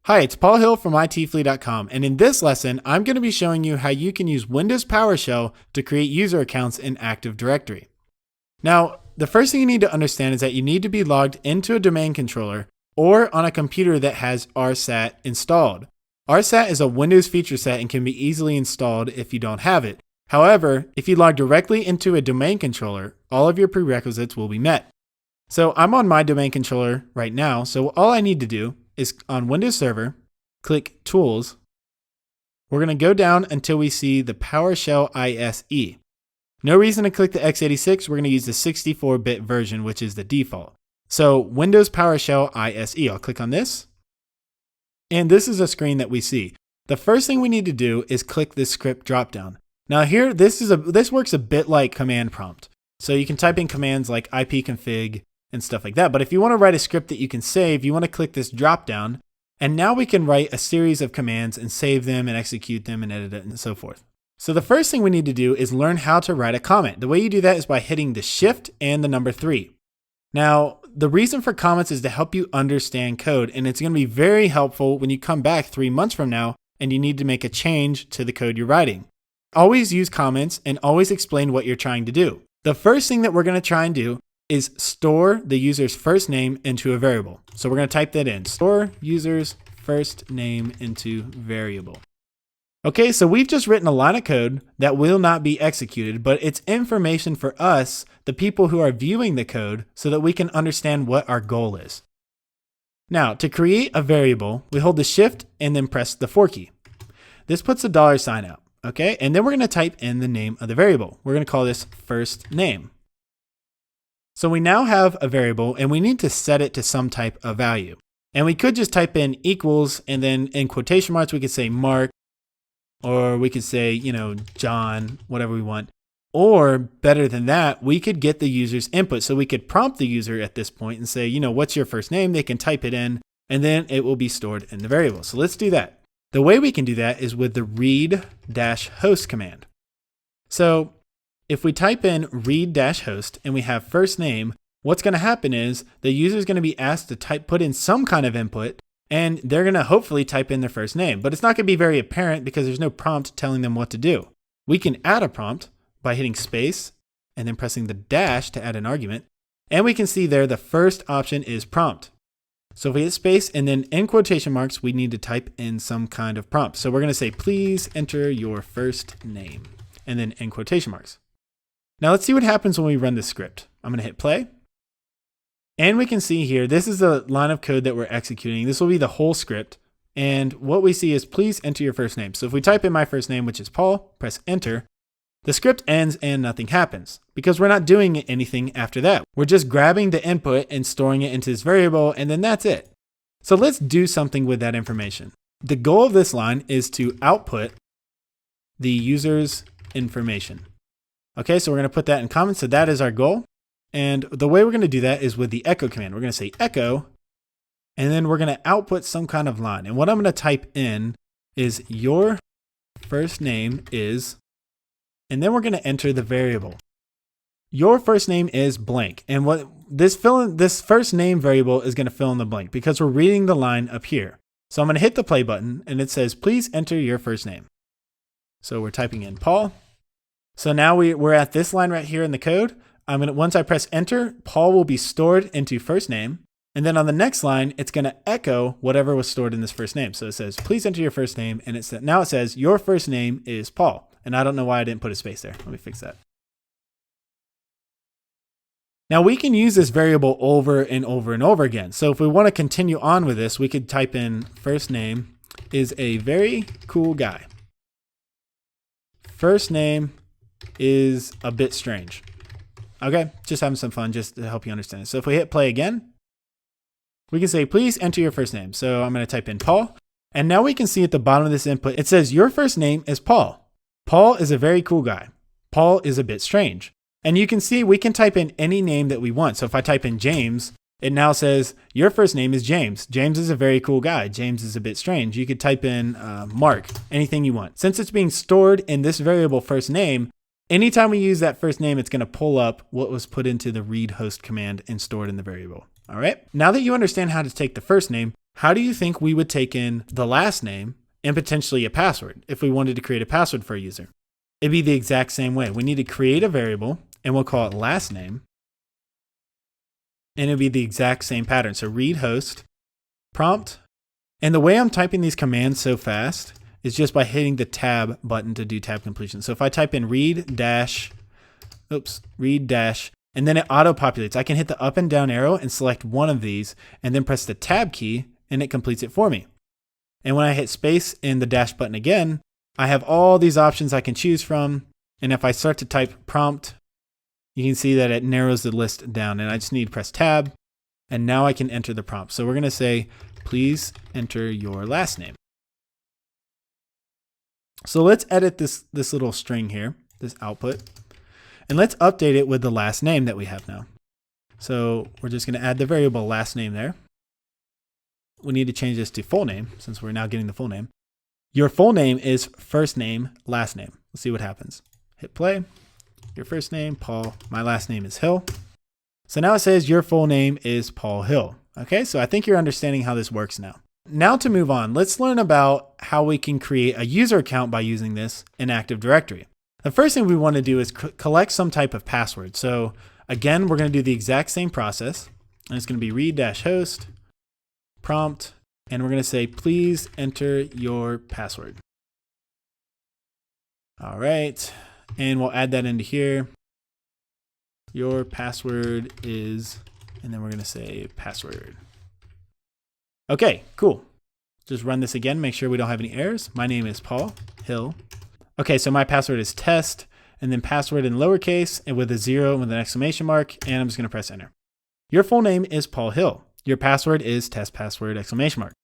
Hi, it's Paul Hill from itfleet.com, and in this lesson, I'm going to be showing you how you can use Windows PowerShell to create user accounts in Active Directory. Now, the first thing you need to understand is that you need to be logged into a domain controller or on a computer that has RSAT installed. RSAT is a Windows feature set and can be easily installed if you don't have it. However, if you log directly into a domain controller, all of your prerequisites will be met. So I'm on my domain controller right now, so all I need to do is on Windows Server, click Tools. We're going to go down until we see the PowerShell ISE. No reason to click the x86. We're going to use the 64-bit version, which is the default. So Windows PowerShell ISE. I'll click on this. And this is a screen that we see. The first thing we need to do is click this script dropdown. Now here, this works a bit like command prompt. So you can type in commands like ipconfig and stuff like that. But if you want to write a script that you can save, you want to click this drop down. And now we can write a series of commands and save them and execute them and edit it and so forth. So the first thing we need to do is learn how to write a comment. The way you do that is by hitting the Shift and the number 3. Now, the reason for comments is to help you understand code. And it's going to be very helpful when you come back 3 months from now and you need to make a change to the code you're writing. Always use comments and always explain what you're trying to do. The first thing that we're going to try and do is store the user's first name into a variable. So we're going to type that in, store user's first name into variable. Okay, so we've just written a line of code that will not be executed, but it's information for us, the people who are viewing the code, so that we can understand what our goal is. Now, to create a variable, we hold the Shift and then press the 4 key. This puts a $sign out, okay? And then we're going to type in the name of the variable. We're going to call this first name. So we now have a variable and we need to set it to some type of value. And we could just type in equals and then in quotation marks, we could say Mark, or we could say, John, whatever we want. Or better than that, we could get the user's input. So we could prompt the user at this point and say, what's your first name? They can type it in and then it will be stored in the variable. So let's do that. The way we can do that is with the read-host command. So if we type in read-host and we have first name, what's going to happen is the user is going to be asked to put in some kind of input, and they're going to hopefully type in their first name. But it's not going to be very apparent because there's no prompt telling them what to do. We can add a prompt by hitting space and then pressing the dash to add an argument. And we can see there the first option is prompt. So if we hit space and then in quotation marks, we need to type in some kind of prompt. So we're going to say, please enter your first name, and then in quotation marks. Now let's see what happens when we run this script. I'm going to hit play. And we can see here, this is the line of code that we're executing. This will be the whole script. And what we see is please enter your first name. So if we type in my first name, which is Paul, press enter, the script ends and nothing happens because we're not doing anything after that. We're just grabbing the input and storing it into this variable, and then that's it. So let's do something with that information. The goal of this line is to output the user's information. Okay, so we're going to put that in comments. So that is our goal. And the way we're going to do that is with the echo command. We're going to say echo, and then we're going to output some kind of line. And what I'm going to type in is your first name is, and then we're going to enter the variable. Your first name is blank. And what this first name variable is going to fill in the blank because we're reading the line up here. So I'm going to hit the play button and it says, please enter your first name. So we're typing in Paul. So now we're at this line right here in the code. Once I press enter, Paul will be stored into first name. And then on the next line, it's going to echo whatever was stored in this first name. So it says, please enter your first name. And now it says, your first name is Paul. And I don't know why I didn't put a space there. Let me fix that. Now we can use this variable over and over and over again. So if we want to continue on with this, we could type in first name is a very cool guy. First name is a bit strange. Okay, just having some fun just to help you understand it. So if we hit play again, we can say, please enter your first name. So I'm going to type in Paul. And now we can see at the bottom of this input, it says your first name is Paul. Paul is a very cool guy. Paul is a bit strange. And you can see we can type in any name that we want. So if I type in James, it now says your first name is James. James is a very cool guy. James is a bit strange. You could type in Mark, anything you want. Since it's being stored in this variable first name, anytime we use that first name, it's going to pull up what was put into the read host command and stored in the variable. All right. Now that you understand how to take the first name, how do you think we would take in the last name and potentially a password if we wanted to create a password for a user? It'd be the exact same way. We need to create a variable and we'll call it last name. And it'd be the exact same pattern. So read host, prompt. And the way I'm typing these commands so fast is just by hitting the tab button to do tab completion. So if I type in read dash, and then it auto-populates. I can hit the up and down arrow and select one of these and then press the tab key and it completes it for me. And when I hit space in the dash button again, I have all these options I can choose from. And if I start to type prompt, you can see that it narrows the list down and I just need to press tab. And now I can enter the prompt. So we're going to say, please enter your last name. So let's edit this little string here, this output, and let's update it with the last name that we have now. So we're just going to add the variable last name there. We need to change this to full name since we're now getting the full name. Your full name is first name, last name. Let's see what happens. Hit play. Your first name, Paul. My last name is Hill. So now it says your full name is Paul Hill. Okay, so I think you're understanding how this works now. Now to move on, let's learn about how we can create a user account by using this in Active Directory. The first thing we want to do is collect some type of password. So again, we're going to do the exact same process. And it's going to be read-host, prompt, and we're going to say, please enter your password. All right, and we'll add that into here. Your password is, and then we're going to say password. Okay, cool. Just run this again, make sure we don't have any errors. My name is Paul Hill. Okay, so my password is test, and then password in lowercase and with a 0 and with an exclamation mark, and I'm just going to press enter. Your full name is Paul Hill. Your password is test password exclamation mark.